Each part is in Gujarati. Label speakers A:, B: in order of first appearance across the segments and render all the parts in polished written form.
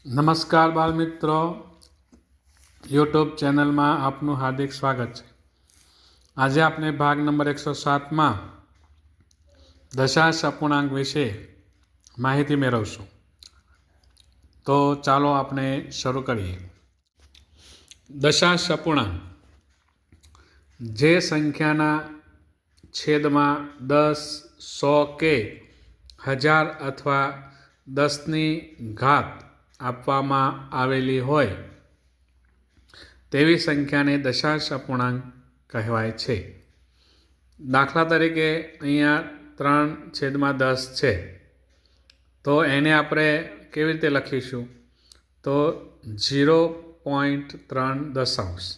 A: નમસ્કાર બાળમિત્રો, યુટ્યુબ ચેનલમાં આપનું હાર્દિક સ્વાગત છે. આજે આપણે ભાગ નંબર 107માં દશાંશ અપૂર્ણાંક વિશે માહિતી મેળવશું. તો ચાલો આપણે શરૂ કરીએ. દશાંશ અપૂર્ણાંક જે સંખ્યાના છેદમાં 10, 100 કે 1000 અથવા 10ની ઘાત આપવામાં આવેલી હોય તેવી સંખ્યાને દશાંશ અપૂર્ણાંક કહેવાય છે. દાખલા તરીકે અહીંયા 3/10 છે, તો એને આપણે કેવી રીતે લખીશું? તો 0.3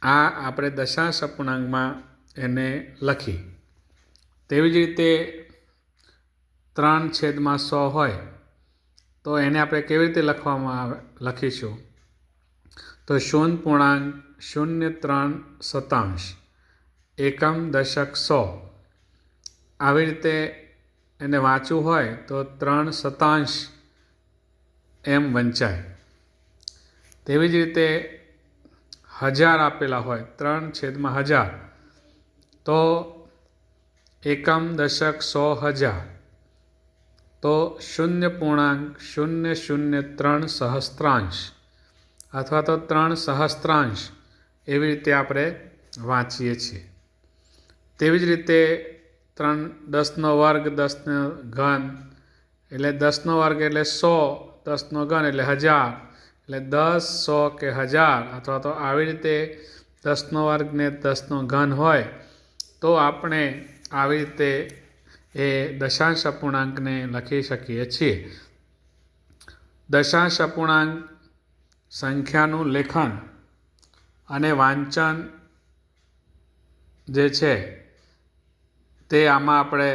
A: આ આપણે દશાંશ અપૂર્ણાંકમાં એને લખી. તેવી જ રીતે 3/100 હોય તો એને આપણે કેવી રીતે લખીશું? તો 0.03 એકમ દશક 100. આવી રીતે એને વાંચવું હોય તો 3 એમ વંચાય. તેવી જ રીતે 1000 આપેલા હોય 3/1000 તો એકમ દશક 100,000 તો 0.003 સહસ્ત્રાંશ અથવા તો 3 સહસ્ત્રાંશ એવી રીતે આપણે વાંચીએ છીએ. તેવી જ રીતે 10નો વર્ગ 10નો ઘન એટલે 10નો વર્ગ એટલે 100, 10નો ઘન એટલે 1000 એટલે 10, 100 કે 1000 અથવા તો આવી રીતે 10નો વર્ગ ને 10નો ઘન હોય તો આપણે આવી રીતે એ દશાંશ અપૂર્ણાંકને લખી શકીએ છીએ. દશાંશ અપૂર્ણાંક સંખ્યાનું લેખન અને વાંચન જે છે તે આમાં આપણે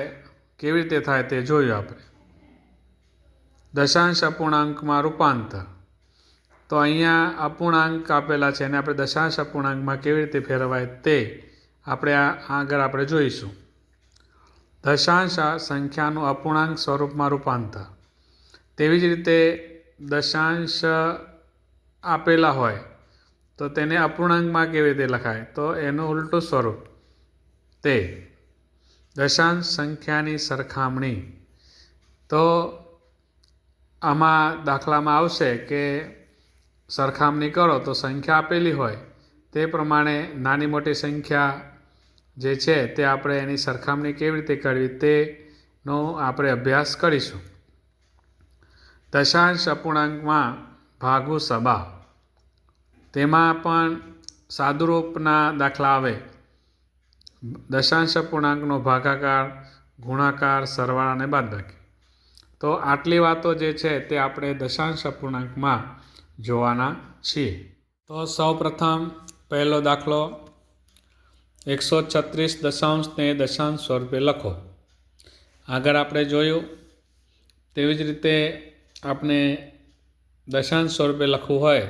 A: કેવી રીતે થાય તે જોયું આપણે. દશાંશ અપૂર્ણાંકમાં રૂપાંતર, તો અહીંયા અપૂર્ણાંક આપેલા છે અને આપણે દશાંશ અપૂર્ણાંકમાં કેવી રીતે ફેરવાય તે આપણે આગળ આપણે જોઈશું. દશાંશ સંખ્યાનું અપૂર્ણાંક સ્વરૂપમાં રૂપાંતર. તેવી જ રીતે દશાંશ આપેલા હોય તો તેને અપૂર્ણાંકમાં કેવી રીતે લખાય? તો એનું ઉલટું સ્વરૂપ તે દશાંશ સંખ્યાની સરખામણી. તો આમાં દાખલામાં આવશે કે સરખામણી કરો તો સંખ્યા આપેલી હોય તે પ્રમાણે નાની મોટી સંખ્યા જે છે તે આપણે એની સરખામણી કેવી રીતે કરવી તેનો આપણે અભ્યાસ કરીશું. દશાંશ અપૂર્ણાંકમાં ભાગુ સબા, તેમાં પણ સાદુરૂપના દાખલા આવે. દશાંશ અપૂર્ણાંકનો ભાગાકાર, ગુણાકાર, સરવાળા અને બાદબાકી. તો આટલી વાતો જે છે તે આપણે દશાંશ અપૂર્ણાંકમાં જોવાના છીએ. તો સૌ પ્રથમ પહેલો દાખલો 136 દશાંશને દશાંશ સ્વરૂપે લખો. આગળ આપણે જોયું તેવી જ રીતે આપણે દશાંશ સ્વરૂપે લખવું હોય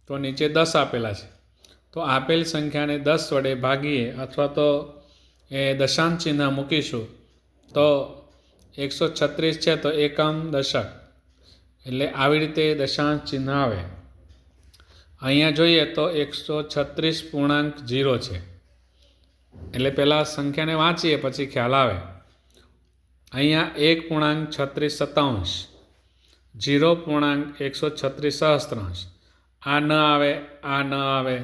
A: તો નીચે 10 આપેલા છે, તો આપેલ સંખ્યાને 10 વડે ભાગીએ અથવા તો એ દશાંશ ચિહ્ન મૂકીશું. તો 136 છે તો એકમ દશક એટલે આવી રીતે દશાંશ ચિહ્ન આવે. અહીંયા જોઈએ તો 136.0 છે એટલે પહેલાં સંખ્યાને વાંચીએ પછી ખ્યાલ આવે. અહીંયા 1.36 0.136 સહસ્ત્રાંશ. આ ન આવે, આ ન આવે,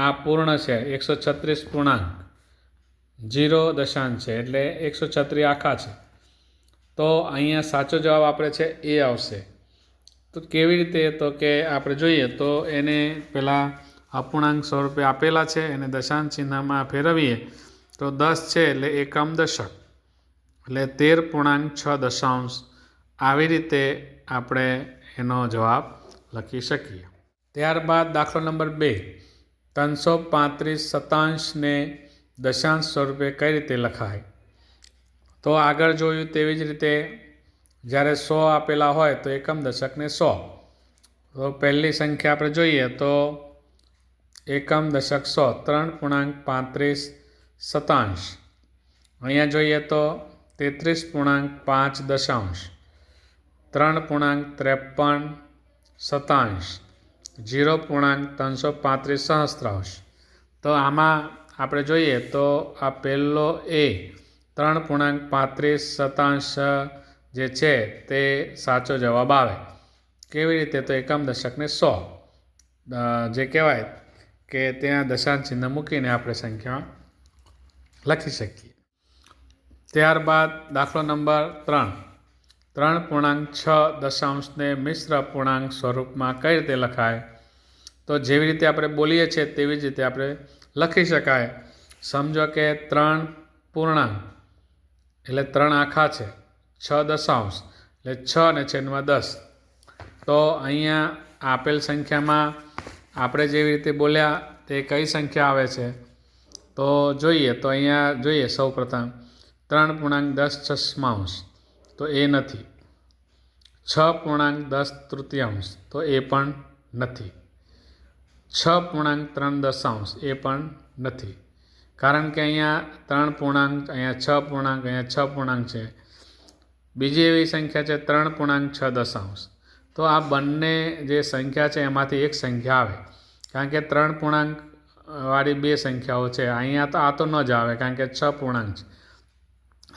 A: આ પૂર્ણ છે 136.0 દશાંશ છે એટલે 136 આખા છે. તો અહીંયા સાચો જવાબ આપણે છે એ આવશે. તો કેવી રીતે? તો કે આપણે જોઈએ તો એને પહેલાં અપૂર્ણાંક સ્વરૂપે આપેલા છે એને દશાંશ ચિહ્નમાં ફેરવીએ તો 10 છે એટલે એકમ દશક એટલે 13.6 દશાંશ. આવી રીતે આપણે એનો જવાબ લખી શકીએ. ત્યારબાદ દાખલો નંબર 2 335 શતાંશને દશાંશ સ્વરૂપે કઈ રીતે લખાય? તો આગળ જોયું તેવી જ રીતે જ્યારે 100 આપેલા હોય તો એકમ દશકને 100. તો પહેલી સંખ્યા આપણે જોઈએ તો એકમ દશક 100 3.35 શતાંશ. અહીંયા જોઈએ તો 33.5 દશાંશ. 3.53 0.335 સહસ્ત્રાંશ। તો આમાં આપણે જોઈએ તો આ પહેલો એ 3.35 જે છે તે સાચો જવાબ આવે। કેવી રીતે? તો એકમ દશકને 100 જે કહેવાય કે ત્યાં દશાંશ ચિહ્ન મૂકીને આપણે સંખ્યા લખી શકીએ। ત્યારબાદ દાખલો નંબર 3.6 મિશ્ર પૂર્ણાંક સ્વરૂપમાં કઈ રીતે લખાય? તો જેવી રીતે આપણે બોલીએ છીએ તેવી જ રીતે આપણે લખી શકાય। સમજો કે 3 પૂર્ણાંક એટલે 3 આખા છે, 6 દશાંશ એટલે 6 ને છેદમાં 10। તો અહીંયા આપેલ સંખ્યામાં આપણે જેવી રીતે બોલ્યા તે કઈ સંખ્યા આવે છે? તો જોઈએ તો અહીંયા જોઈએ સૌ પ્રથમ 3.10 તો એ નથી, 6.10 તૃતીયાંશ તો એ પણ નથી, 6.3 એ પણ નથી, કારણ કે અહીંયા 3 પૂર્ણાંક, અહીંયા 6 પૂર્ણાંક, અહીંયા 6 પૂર્ણાંક છે। બીજી એવી સંખ્યા છે 3.6 તો આ બંને જે સંખ્યા છે એમાંથી એક સંખ્યા આવે, કારણ કે 3 પૂર્ણાંક વાળી બે સંખ્યાઓ છે। અહીંયા તો આ તો ન જ આવે કારણ કે 6 પૂર્ણાંક છે।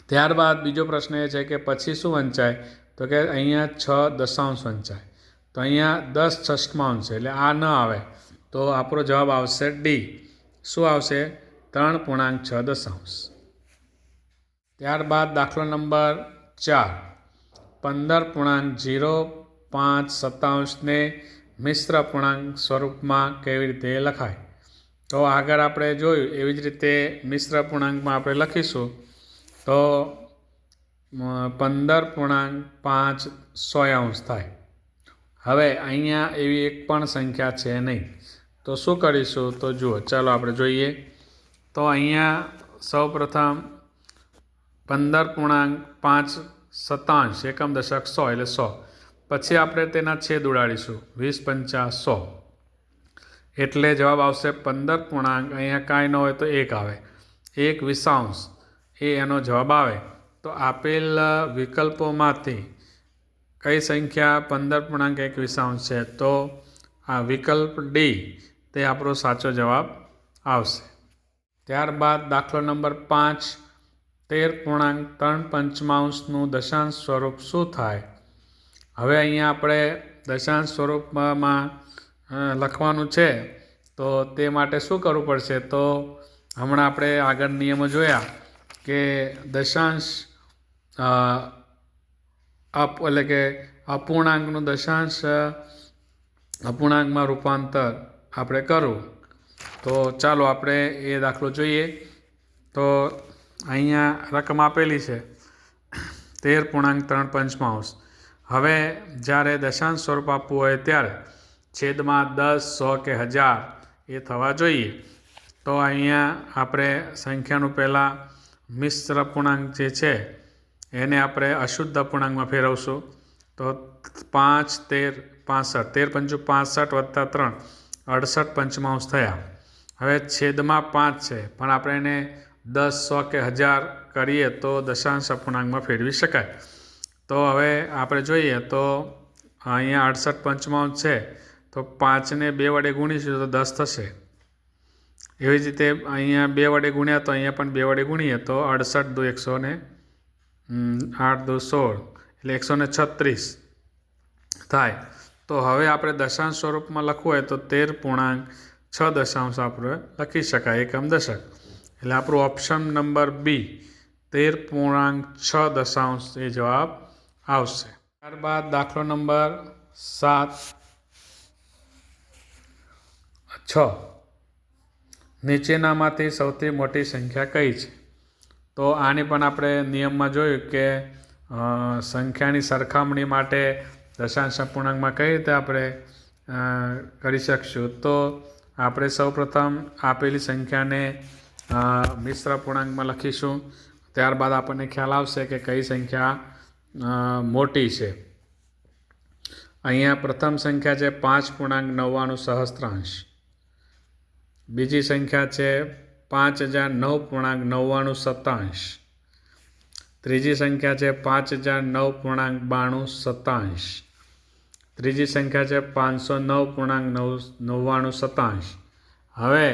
A: ત્યારબાદ બીજો પ્રશ્ન એ છે કે પછી શું વંચાય? તો કે અહીંયા 6 દશાંશ વંચાય, તો અહીંયા 10 છઠ્ઠાંશ છે એટલે આ ન આવે। તો આપણો જવાબ આવશે ડી। શું આવશે? 3.6। ત્યારબાદ દાખલો નંબર 4 15.05 મિશ્ર પૂર્ણાંક સ્વરૂપમાં કેવી રીતે લખાય? તો આગળ આપણે જોયું એવી જ રીતે મિશ્ર પૂર્ણાંકમાં આપણે લખીશું તો 15.5 થાય। હવે અહીંયા એવી એક પણ સંખ્યા છે નહીં, તો શું કરીશું? તો જુઓ, ચાલો આપણે જોઈએ। તો અહીંયા સૌ પ્રથમ 15.5 એકમ દશક 100 એટલે 100, પછી આપણે તેના છેદ ઉડાડીશું 20 પંચા 100 એટલે જવાબ આવશે 15 પૂર્ણાંક, અહીંયા કાંઈ ન હોય તો 1 આવે, 1/20 એ એનો જવાબ આવે। તો આપેલ વિકલ્પોમાંથી કઈ સંખ્યા 15.1 છે? તો આ વિકલ્પ ડી તે આપણો સાચો જવાબ આવશે। ત્યારબાદ દાખલો નંબર 5 13.3 દશાંશ સ્વરૂપ શું થાય? હવે અહીંયા આપણે દશાંશ સ્વરૂપમાં લખવાનું છે, તો તે માટે શું કરવું પડશે? તો હમણાં આપણે આગળ નિયમો જોયા કે દશાંશ એટલે કે અપૂર્ણાંકનું દશાંશ અપૂર્ણાંકમાં રૂપાંતર આપણે કરવું। તો ચાલો આપણે એ દાખલો જોઈએ। તો અહીંયા રકમ આપેલી છે 13.3 હવે જ્યારે દશાંશ સ્વરૂપ આપવું હોય ત્યારે છેદમાં 10, 100 કે 1000 એ થવા જોઈએ। તો અહીંયા આપણે સંખ્યાનું પહેલાં મિશ્ર પૂર્ણાંક જે છે એને આપણે અશુદ્ધ અપૂર્ણાંકમાં ફેરવશું। તો 5 13 65, 13 × 5 = 65 વત્તા 3 68 થયા। હવે છેદમાં 5 છે પણ આપણે એને 10, 100 કે 1000 કરીએ તો દશાંશ અપૂર્ણાંકમાં ફેરવી શકાય। તો હવે આપણે જોઈએ તો અહીંયા 68 છે તો 5ને 2 વડે ગુણીશું તો 10 થશે। એવી જ રીતે અહીંયા 2 વડે ગુણ્યા તો અહીંયા પણ 2 વડે ગુણીએ તો 68 × 2 = 8 × 2 = 16 એટલે 136 થાય। તો હવે આપણે દશાંશ સ્વરૂપમાં લખવું હોય તો 13.6 આપણે લખી શકાય એકમ દશક, એટલે આપણું ઓપ્શન નંબર બી 13.6 એ જવાબ આવશે। ત્યારબાદ દાખલો નંબર 6 નીચેનામાંથી સૌથી મોટી સંખ્યા કઈ છે? તો આની પણ આપણે નિયમમાં જોયું કે સંખ્યાની સરખામણી માટે દશાંશ અપૂર્ણાંકમાં કઈ રીતે આપણે કરી શકશું? તો આપણે સૌપ્રથમ આપેલી સંખ્યાને મિશ્ર પૂર્ણાંકમાં લખીશું, ત્યારબાદ આપણને ખ્યાલ આવશે કે કઈ સંખ્યા મોટી છે। અહીંયા પ્રથમ સંખ્યા છે 5.99 સહસ્ત્રાંશ, બીજી સંખ્યા છે 5009.99 શતાંશ, ત્રીજી સંખ્યા છે 5009.92 ત્રીજી સંખ્યા છે 509.99 હવે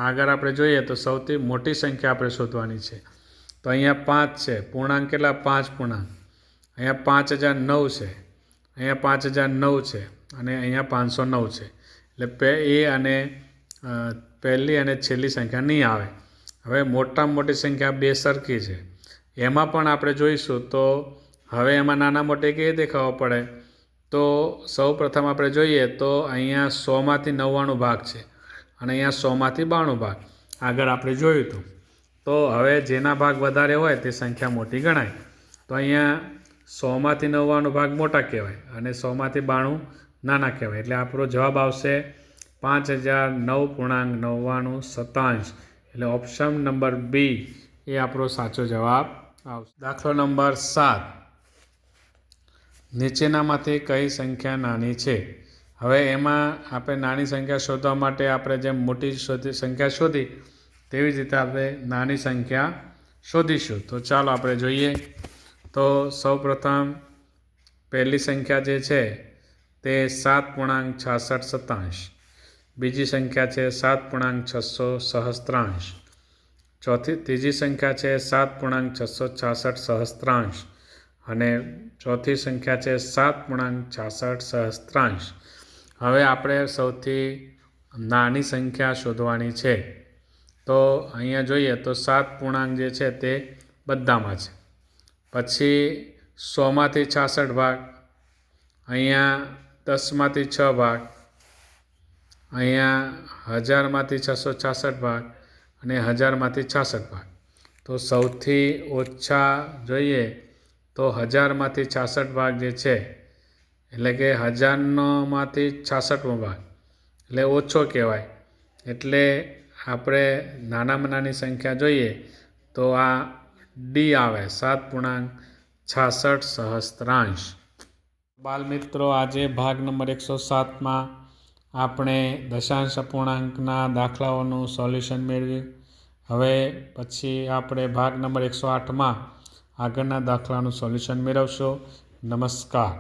A: આગળ આપણે જોઈએ તો સૌથી મોટી સંખ્યા આપણે શોધવાની છે. તો અહીંયા 5 છે, પૂર્ણાંક કેટલા 5 પૂર્ણાંક, અહીંયા 5009 છે, અહીંયા 5009 છે અને અહીંયા 509 છે. એટલે એ અને પહેલી અને છેલ્લી સંખ્યા નહીં આવે. હવે મોટામાં મોટી સંખ્યા બે સરખી છે, એમાં પણ આપણે જોઈશું. તો હવે એમાં નાના મોટી કેવી રીતે ખબર પડે? તો સૌ પ્રથમ આપણે જોઈએ તો અહીંયા 100માંથી 99 ભાગ છે અને અહીંયા 100માંથી 92 ભાગ આગળ આપણે જોયું હતું. તો હવે જેના ભાગ વધારે હોય તે સંખ્યા મોટી ગણાય. તો અહીંયા 100માંથી 99 ભાગ મોટા કહેવાય અને 100માંથી 92 નાના કહેવાય. એટલે આપણો જવાબ આવશે 5009.99. એટલે ઓપ્શન નંબર બી એ આપણો સાચો જવાબ આવશે. દાખલો નંબર 7. નીચેનામાંથી કઈ સંખ્યા નાની છે? હવે એમાં આપણે નાની સંખ્યા શોધવા માટે આપણે જેમ મોટી સંખ્યા શોધી તેવી જ રીતે આપણે નાની સંખ્યા શોધીશું. તો ચાલો આપણે જોઈએ. તો સૌપ્રથમ પહેલી સંખ્યા જે છે તે 7.6627, બીજી સંખ્યા છે 7.667, ત્રીજી સંખ્યા છે 7.666 અને ચોથી સંખ્યા છે 7.66. હવે આપણે સૌથી નાની સંખ્યા શોધવાની છે. તો અહીંયા જોઈએ તો 7 પૂર્ણાંક જે છે તે બધામાં છે. પછી 100માંથી 66 ભાગ, અહીંયા 10માંથી 6 ભાગ, અહીંયા 1000માંથી 666 ભાગ અને 1000માંથી 66 ભાગ. તો સૌથી ઓછા જોઈએ તો 1000માંથી 66 ભાગ જે છે એટલે કે 1000માંથી 66મો ભાગ એટલે ઓછો કહેવાય. એટલે આપણે નાનામાં નાની સંખ્યા જોઈએ તો આ ડી આવે 7.66. બાલમિત્રો, આજે ભાગ નંબર 107માં આપણે દશાંશ અપૂર્ણાંકના દાખલાઓનું સોલ્યુશન મેળવ્યું. હવે પછી આપણે ભાગ નંબર 108માં આગળના દાખલાનું સોલ્યુશન મેળવશો. નમસ્કાર.